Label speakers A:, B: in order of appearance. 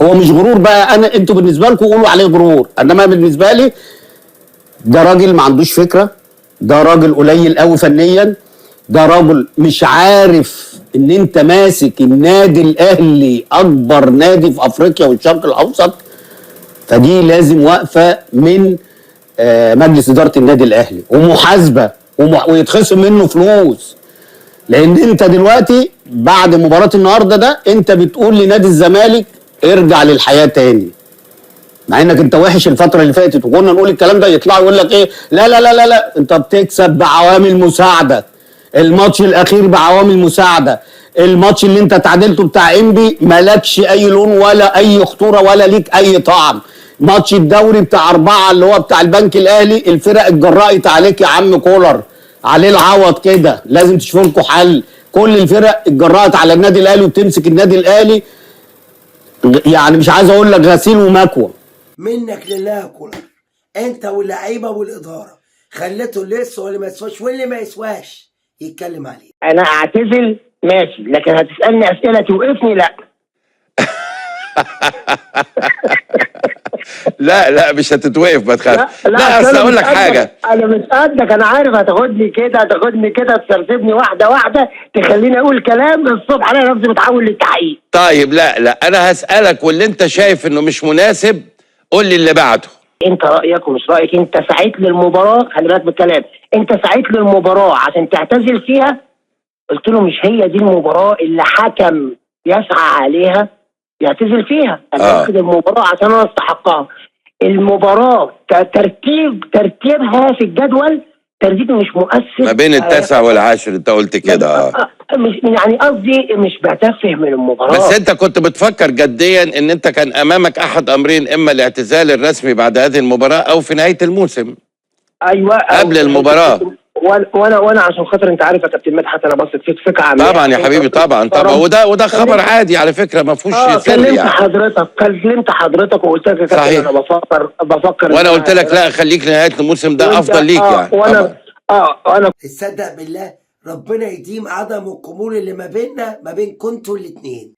A: هو مش غرور بقى، انتوا بالنسبه لكم قولوا عليه غرور، انما بالنسبه لي ده راجل ما عندوش فكره، ده راجل قليل قوي فنيا، ده راجل مش عارف ان انت ماسك النادي الاهلي اكبر نادي في افريقيا والشرق الاوسط. فدي لازم وقفه من مجلس اداره النادي الاهلي ومحاسبه ويتخصم منه فلوس. لان انت دلوقتي بعد مباراه النهارده ده انت بتقول لنادي الزمالك ارجع للحياه تاني، مع انك انت وحش الفتره اللي فاتت، وكنا نقول الكلام ده يطلع يقول لك ايه، لا لا لا لا لا انت بتكسب بعوامل مساعده. الماتش الاخير بعوامل مساعده، الماتش اللي انت تعادلته بتاع انبي مالكش اي لون ولا اي خطوره ولا ليك اي طعم. ماتش الدوري بتاع 4 اللي هو بتاع البنك الاهلي الفرق اتجرأت عليك يا عم كولر، عليه العوض كده، لازم تشوفوا لكم حل. كل الفرق اتجرأت على النادي الاهلي وبتمسك النادي الاهلي، يعني مش عايز اقول لك غسيل ومكوى.
B: منك لله يا كولر، انت واللعيبه والاداره خليته اللي يسوى واللي ما يسواش واللي ما يسواش يتكلم عليه.
C: انا اعتزل ماشي، لكن هتسالني اسئله توقفني لا.
D: لا لا مش هتتوقف، ما تخافش. لا اصل اقول لك حاجه،
C: انا مش قدك، انا عارف هتاخدني كده تسرسبني واحده واحده تخليني اقول كلام الصبح انا نفسي بتحول للتحقيق.
D: طيب لا انا هسالك، واللي انت شايف انه مش مناسب قول لي اللي بعده.
C: انت رايك ومش رايك، انت سعيت للمباراه، خلي بالك بالكلام، انت سعيت للمباراه عشان تعتزل فيها. قلت له مش هي دي المباراه اللي حكم يسعى عليها يعتزل فيها. انا واخد المباراه عشان انا استحقها. المباراه ترتيبها في الجدول ترتيب مش مؤثر
D: ما بين التاسع والعاشر، انت قلت كده.
C: مش يعني قصدي مش بتفه من المباراه.
D: بس انت كنت بتفكر جديا ان انت كان امامك احد امرين، اما الاعتزال الرسمي بعد هذه المباراه او في نهايه الموسم.
C: ايوه
D: قبل المباراه.
C: وانا عشان خاطر انت عارف يا كابتن مدحت انا بثق فيك ثقه عمياء.
D: طبعا يا حبيبي، طبعا وده خبر عادي على فكره، ما فيهوش سر يعني.
C: كلمت حضرتك وقلت لك يا كابتن انا بفكر
D: وانا قلت لك لا خليك لنهايه الموسم ده افضل ليك يعني.
B: وانا تصدق بالله ربنا يديم عدم القبول اللي ما بيننا ما بين كنتوا الاثنين.